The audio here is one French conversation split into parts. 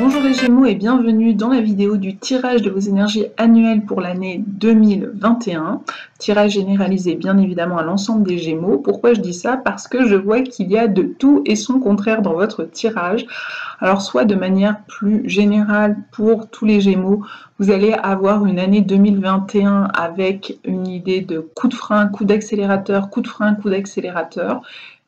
Bonjour les Gémeaux et bienvenue dans la vidéo du tirage de vos énergies annuelles pour l'année 2021. Tirage généralisé bien évidemment à l'ensemble des Gémeaux. Pourquoi je dis ça? Parce que je vois qu'il y a de tout et son contraire dans votre tirage. Alors soit de manière plus générale pour tous les Gémeaux, vous allez avoir une année 2021 avec une idée de coup de frein, coup d'accélérateur, coup de frein, coup d'accélérateur,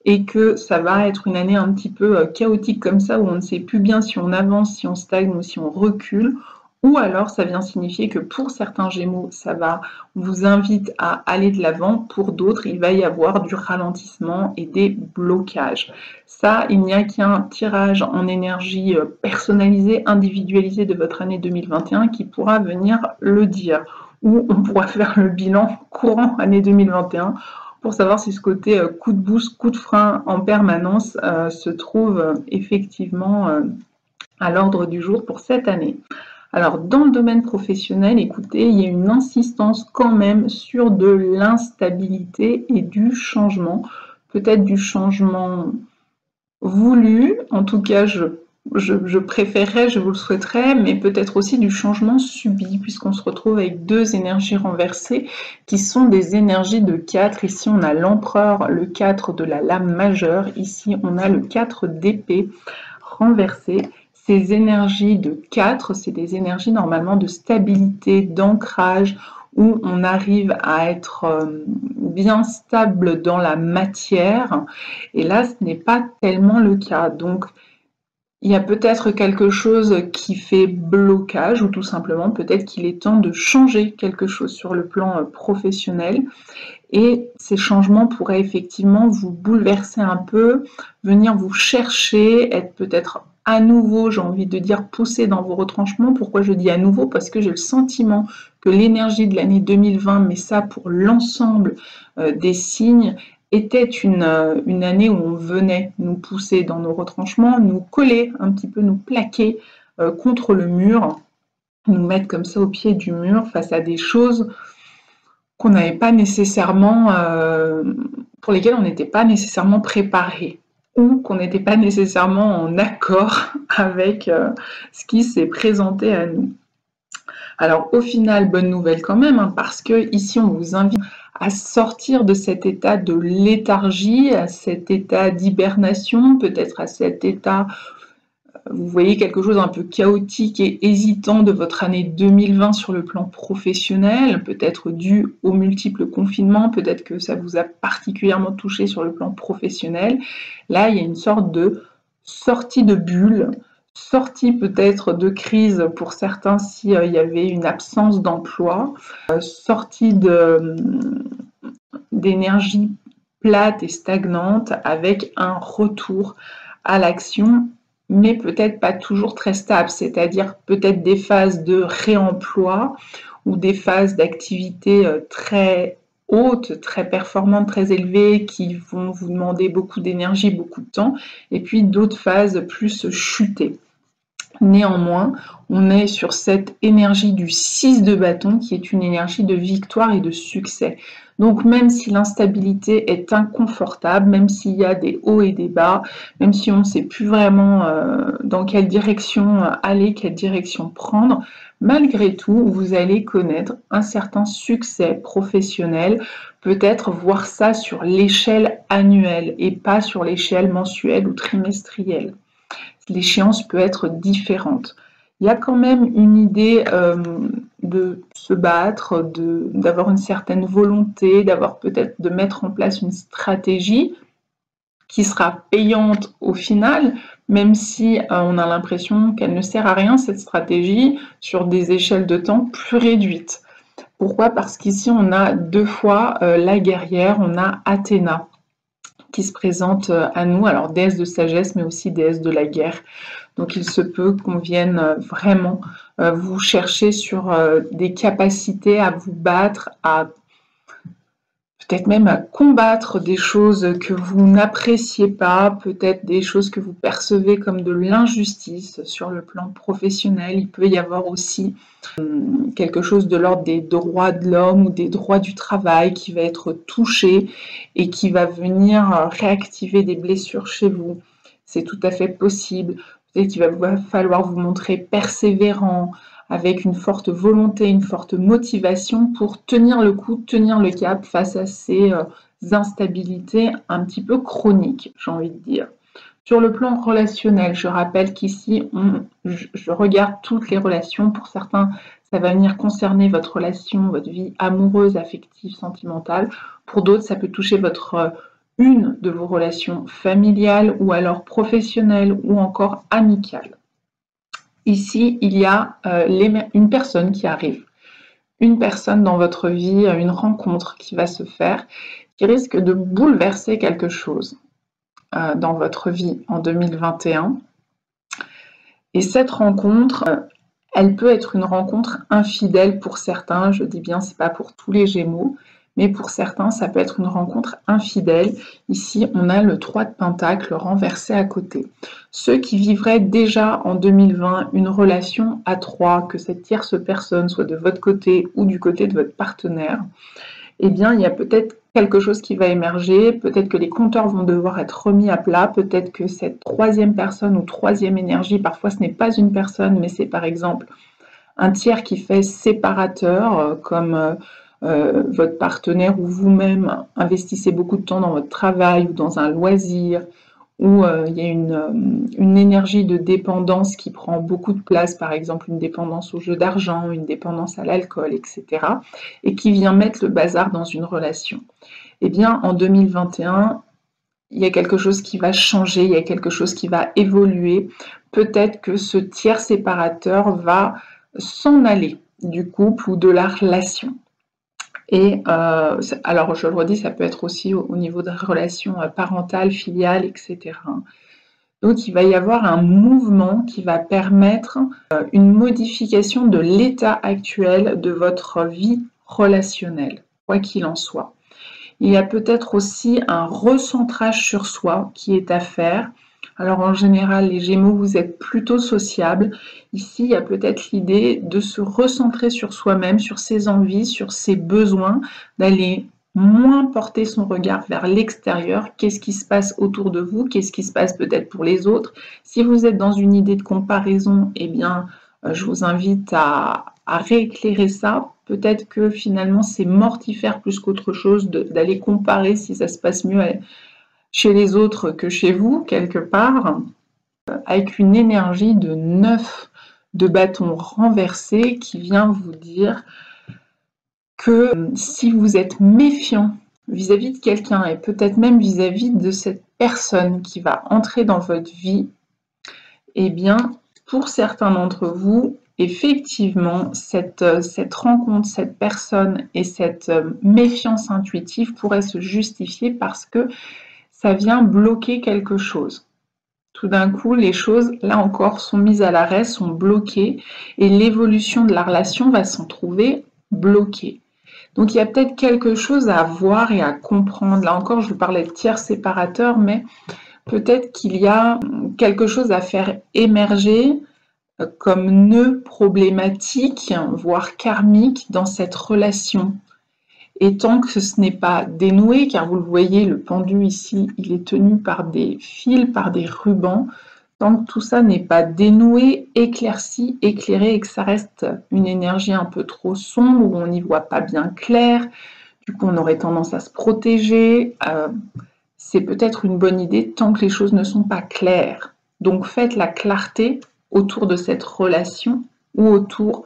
et que ça va être une année un petit peu chaotique comme ça, où on ne sait plus bien si on avance, si on stagne ou si on recule, ou alors ça vient signifier que pour certains Gémeaux, ça va vous invite à aller de l'avant, pour d'autres, il va y avoir du ralentissement et des blocages. Ça, il n'y a qu'un tirage en énergie personnalisé, individualisé de votre année 2021 qui pourra venir le dire, ou on pourra faire le bilan courant année 2021 pour savoir si ce côté coup de boost, coup de frein en permanence se trouve effectivement à l'ordre du jour pour cette année. Alors, dans le domaine professionnel, écoutez, il y a une insistance quand même sur de l'instabilité et du changement, peut-être du changement voulu, en tout cas je préférerais, je vous le souhaiterais, mais peut-être aussi du changement subi, puisqu'on se retrouve avec deux énergies renversées qui sont des énergies de 4. Ici, on a l'empereur, le 4 de la lame majeure. Ici, on a le 4 d'épée renversé. Ces énergies de 4, c'est des énergies normalement de stabilité, d'ancrage, où on arrive à être bien stable dans la matière. Et là, ce n'est pas tellement le cas. Donc, il y a peut-être quelque chose qui fait blocage, ou tout simplement peut-être qu'il est temps de changer quelque chose sur le plan professionnel. Et ces changements pourraient effectivement vous bouleverser un peu, venir vous chercher, être peut-être à nouveau, j'ai envie de dire, poussé dans vos retranchements. Pourquoi je dis à nouveau? Parce que j'ai le sentiment que l'énergie de l'année 2020, mais ça pour l'ensemble des signes, était une année où on venait nous pousser dans nos retranchements, nous coller un petit peu, nous plaquer contre le mur, nous mettre comme ça au pied du mur face à des choses qu'on n'avait pas nécessairement, pour lesquelles on n'était pas nécessairement préparé, ou qu'on n'était pas nécessairement en accord avec ce qui s'est présenté à nous. Alors au final, bonne nouvelle quand même, hein, parce que ici on vous invite à sortir de cet état de léthargie, à cet état d'hibernation, peut-être à cet état, vous voyez, quelque chose un peu chaotique et hésitant de votre année 2020 sur le plan professionnel, peut-être dû aux multiples confinements, peut-être que ça vous a particulièrement touché sur le plan professionnel. Là, il y a une sorte de sortie de bulle, sortie peut-être de crise pour certains s'il y avait une absence d'emploi, sortie d'énergie plate et stagnante avec un retour à l'action, mais peut-être pas toujours très stable, c'est-à-dire peut-être des phases de réemploi ou des phases d'activité très hautes, très performantes, très élevées, qui vont vous demander beaucoup d'énergie, beaucoup de temps, et puis d'autres phases plus chutées. Néanmoins, on est sur cette énergie du 6 de bâton qui est une énergie de victoire et de succès. Donc même si l'instabilité est inconfortable, même s'il y a des hauts et des bas, même si on ne sait plus vraiment dans quelle direction aller, quelle direction prendre, malgré tout, vous allez connaître un certain succès professionnel, peut-être voir ça sur l'échelle annuelle et pas sur l'échelle mensuelle ou trimestrielle. L'échéance peut être différente. Il y a quand même une idée de se battre, d'avoir une certaine volonté, d'avoir peut-être de mettre en place une stratégie qui sera payante au final, même si on a l'impression qu'elle ne sert à rien, cette stratégie, sur des échelles de temps plus réduites. Pourquoi? Parce qu'ici, on a deux fois la guerrière, on a Athéna qui se présente à nous, alors déesse de sagesse, mais aussi déesse de la guerre. Donc il se peut qu'on vienne vraiment vous chercher sur des capacités à vous battre, à peut-être même à combattre des choses que vous n'appréciez pas, peut-être des choses que vous percevez comme de l'injustice sur le plan professionnel. Il peut y avoir aussi quelque chose de l'ordre des droits de l'homme ou des droits du travail qui va être touché et qui va venir réactiver des blessures chez vous. C'est tout à fait possible. Peut-être qu'il va falloir vous montrer persévérant, avec une forte volonté, une forte motivation pour tenir le coup, tenir le cap face à ces instabilités un petit peu chroniques, j'ai envie de dire. Sur le plan relationnel, je rappelle qu'ici, je regarde toutes les relations. Pour certains, ça va venir concerner votre relation, votre vie amoureuse, affective, sentimentale. Pour d'autres, ça peut toucher une de vos relations familiales ou alors professionnelles ou encore amicales. Ici, il y a une personne qui arrive, une personne dans votre vie, une rencontre qui va se faire, qui risque de bouleverser quelque chose dans votre vie en 2021. Et cette rencontre, elle peut être une rencontre infidèle pour certains, je dis bien, c'est pas pour tous les Gémeaux, mais pour certains, ça peut être une rencontre infidèle. Ici, on a le 3 de Pentacle renversé à côté. Ceux qui vivraient déjà en 2020 une relation à 3, que cette tierce personne soit de votre côté ou du côté de votre partenaire, eh bien, il y a peut-être quelque chose qui va émerger, peut-être que les compteurs vont devoir être remis à plat, peut-être que cette troisième personne ou troisième énergie, parfois ce n'est pas une personne, mais c'est par exemple un tiers qui fait séparateur, comme votre partenaire ou vous-même investissez beaucoup de temps dans votre travail ou dans un loisir, où il y a une énergie de dépendance qui prend beaucoup de place, par exemple une dépendance au jeu d'argent, une dépendance à l'alcool, etc., et qui vient mettre le bazar dans une relation. Eh bien, en 2021, il y a quelque chose qui va changer, il y a quelque chose qui va évoluer. Peut-être que ce tiers séparateur va s'en aller du couple ou de la relation. Et alors, je le redis, ça peut être aussi au niveau de relations parentales, filiales, etc. Donc, il va y avoir un mouvement qui va permettre une modification de l'état actuel de votre vie relationnelle, quoi qu'il en soit. Il y a peut-être aussi un recentrage sur soi qui est à faire. Alors en général, les Gémeaux, vous êtes plutôt sociables. Ici, il y a peut-être l'idée de se recentrer sur soi-même, sur ses envies, sur ses besoins, d'aller moins porter son regard vers l'extérieur. Qu'est-ce qui se passe autour de vous? Qu'est-ce qui se passe peut-être pour les autres? Si vous êtes dans une idée de comparaison, eh bien, je vous invite à rééclairer ça. Peut-être que finalement, c'est mortifère plus qu'autre chose d'aller comparer si ça se passe mieux chez les autres que chez vous, quelque part, avec une énergie de 9 de bâton renversé qui vient vous dire que si vous êtes méfiant vis-à-vis de quelqu'un et peut-être même vis-à-vis de cette personne qui va entrer dans votre vie, eh bien, pour certains d'entre vous, effectivement, cette rencontre, cette personne et cette méfiance intuitive pourraient se justifier parce que ça vient bloquer quelque chose. Tout d'un coup, les choses, là encore, sont mises à l'arrêt, sont bloquées et l'évolution de la relation va s'en trouver bloquée. Donc, il y a peut-être quelque chose à voir et à comprendre. Là encore, je vous parlais de tiers séparateur, mais peut-être qu'il y a quelque chose à faire émerger comme nœud problématique, voire karmique dans cette relation. Et tant que ce n'est pas dénoué, car vous le voyez, le pendu ici, il est tenu par des fils, par des rubans, tant que tout ça n'est pas dénoué, éclairci, éclairé, et que ça reste une énergie un peu trop sombre, où on n'y voit pas bien clair, du coup on aurait tendance à se protéger, c'est peut-être une bonne idée tant que les choses ne sont pas claires. Donc faites la clarté autour de cette relation ou autour,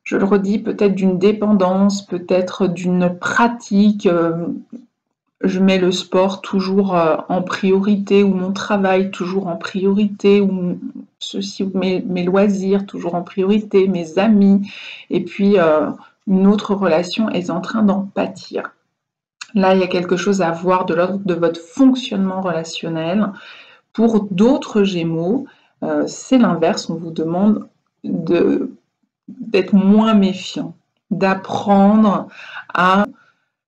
je le redis, peut-être d'une dépendance, peut-être d'une pratique. Je mets le sport toujours en priorité ou mon travail toujours en priorité ou ceci, mes loisirs toujours en priorité, mes amis. Et puis une autre relation est en train d'en pâtir. Là, il y a quelque chose à voir de l'ordre de votre fonctionnement relationnel. Pour d'autres Gémeaux, c'est l'inverse, on vous demande d'être moins méfiant, d'apprendre à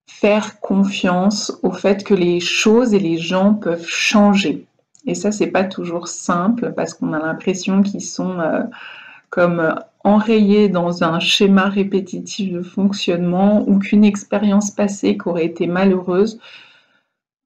faire confiance au fait que les choses et les gens peuvent changer. Et ça, c'est pas toujours simple parce qu'on a l'impression qu'ils sont comme enrayés dans un schéma répétitif de fonctionnement ou qu'une expérience passée qui aurait été malheureuse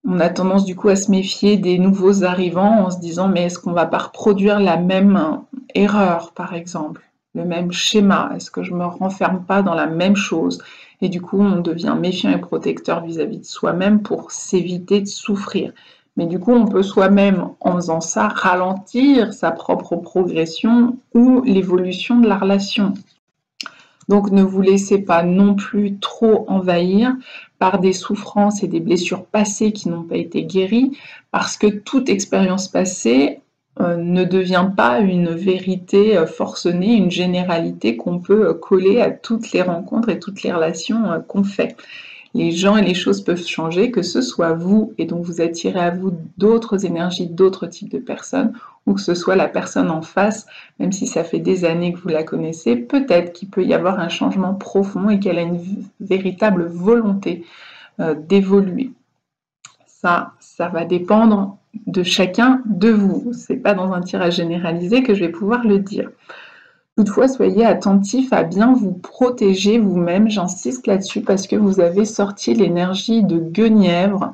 On a tendance du coup à se méfier des nouveaux arrivants en se disant mais est-ce qu'on va pas reproduire la même erreur par exemple, le même schéma, est-ce que je me renferme pas dans la même chose? Et du coup on devient méfiant et protecteur vis-à-vis de soi-même pour s'éviter de souffrir. Mais du coup on peut soi-même en faisant ça ralentir sa propre progression ou l'évolution de la relation. Donc ne vous laissez pas non plus trop envahir par des souffrances et des blessures passées qui n'ont pas été guéries, parce que toute expérience passée ne devient pas une vérité forcenée, une généralité qu'on peut coller à toutes les rencontres et toutes les relations qu'on fait. Les gens et les choses peuvent changer, que ce soit vous, et donc vous attirez à vous d'autres énergies, d'autres types de personnes, ou que ce soit la personne en face, même si ça fait des années que vous la connaissez, peut-être qu'il peut y avoir un changement profond et qu'elle a une véritable volonté d'évoluer. Ça va dépendre de chacun de vous. C'est pas dans un tirage généralisé que je vais pouvoir le dire. Toutefois, soyez attentif à bien vous protéger vous-même, j'insiste là-dessus parce que vous avez sorti l'énergie de Guenièvre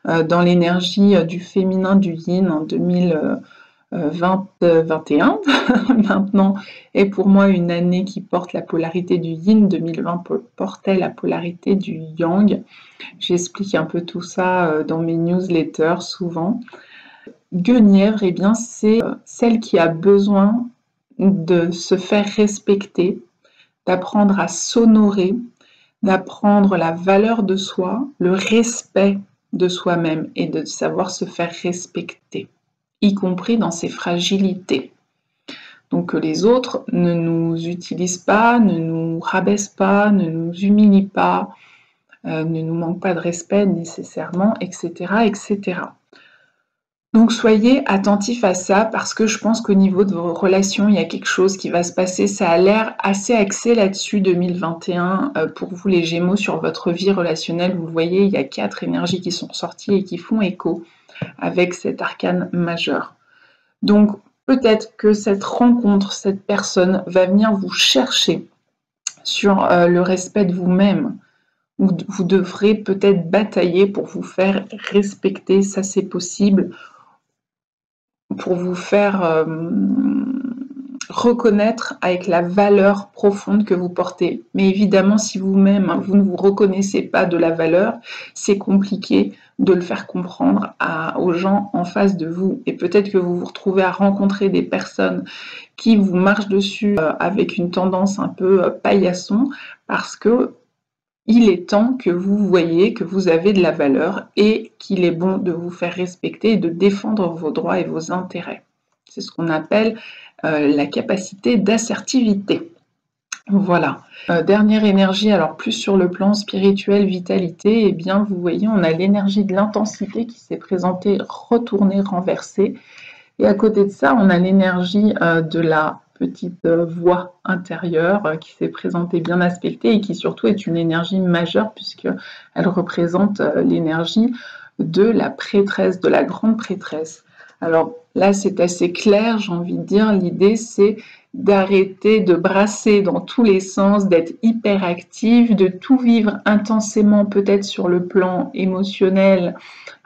dans l'énergie du féminin du yin en 2021. Maintenant est pour moi une année qui porte la polarité du yin, 2020 portait la polarité du yang. J'explique un peu tout ça dans mes newsletters souvent. Guenièvre, eh bien, c'est celle qui a besoin de se faire respecter, d'apprendre à s'honorer, d'apprendre la valeur de soi, le respect de soi-même et de savoir se faire respecter, y compris dans ses fragilités. Donc que les autres ne nous utilisent pas, ne nous rabaissent pas, ne nous humilient pas, ne nous manquent pas de respect nécessairement, etc., etc. Donc soyez attentifs à ça parce que je pense qu'au niveau de vos relations, il y a quelque chose qui va se passer. Ça a l'air assez axé là-dessus 2021 pour vous les Gémeaux sur votre vie relationnelle. Vous voyez, il y a 4 énergies qui sont sorties et qui font écho avec cet arcane majeur. Donc peut-être que cette rencontre, cette personne va venir vous chercher sur le respect de vous-même. Vous devrez peut-être batailler pour vous faire respecter, ça c'est possible, pour vous faire reconnaître avec la valeur profonde que vous portez. Mais évidemment, si vous-même, vous ne vous reconnaissez pas de la valeur, c'est compliqué de le faire comprendre aux gens en face de vous. Et peut-être que vous vous retrouvez à rencontrer des personnes qui vous marchent dessus avec une tendance un peu paillasson, parce que il est temps que vous voyez que vous avez de la valeur et qu'il est bon de vous faire respecter et de défendre vos droits et vos intérêts. C'est ce qu'on appelle la capacité d'assertivité. Voilà. Dernière énergie, alors plus sur le plan spirituel, vitalité, eh bien vous voyez, on a l'énergie de l'intensité qui s'est présentée, retournée, renversée. Et à côté de ça, on a l'énergie de la petite voix intérieure qui s'est présentée bien aspectée et qui surtout est une énergie majeure puisqu'elle représente l'énergie de la prêtresse, de la grande prêtresse. Alors là, c'est assez clair, j'ai envie de dire, l'idée c'est d'arrêter de brasser dans tous les sens, d'être hyperactif, de tout vivre intensément peut-être sur le plan émotionnel,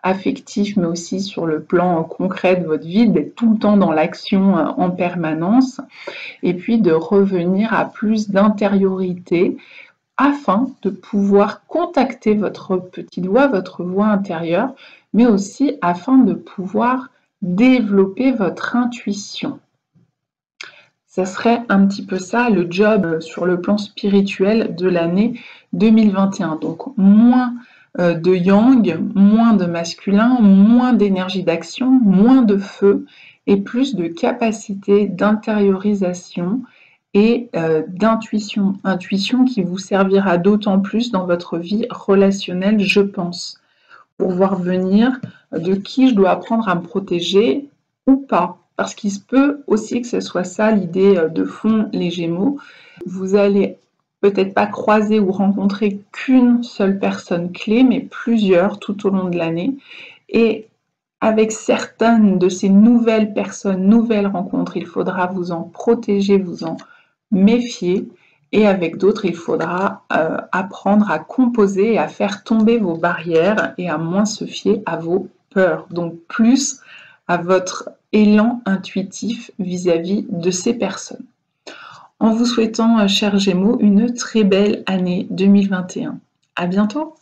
affectif, mais aussi sur le plan concret de votre vie, d'être tout le temps dans l'action en permanence, et puis de revenir à plus d'intériorité afin de pouvoir contacter votre petite voix, votre voix intérieure, mais aussi afin de pouvoir développer votre intuition. Ça serait un petit peu ça le job sur le plan spirituel de l'année 2021. Donc moins de yang, moins de masculin, moins d'énergie d'action, moins de feu et plus de capacité d'intériorisation et d'intuition. Intuition qui vous servira d'autant plus dans votre vie relationnelle, je pense, pour voir venir de qui je dois apprendre à me protéger ou pas. Parce qu'il se peut aussi que ce soit ça l'idée de fond, les Gémeaux. Vous allez peut-être pas croiser ou rencontrer qu'une seule personne clé, mais plusieurs tout au long de l'année. Et avec certaines de ces nouvelles personnes, nouvelles rencontres, il faudra vous en protéger, vous en méfier Et avec d'autres, il faudra apprendre à composer et à faire tomber vos barrières et à moins se fier à vos peurs. Donc plus à votre élan intuitif vis-à-vis de ces personnes. En vous souhaitant, chers Gémeaux, une très belle année 2021. À bientôt!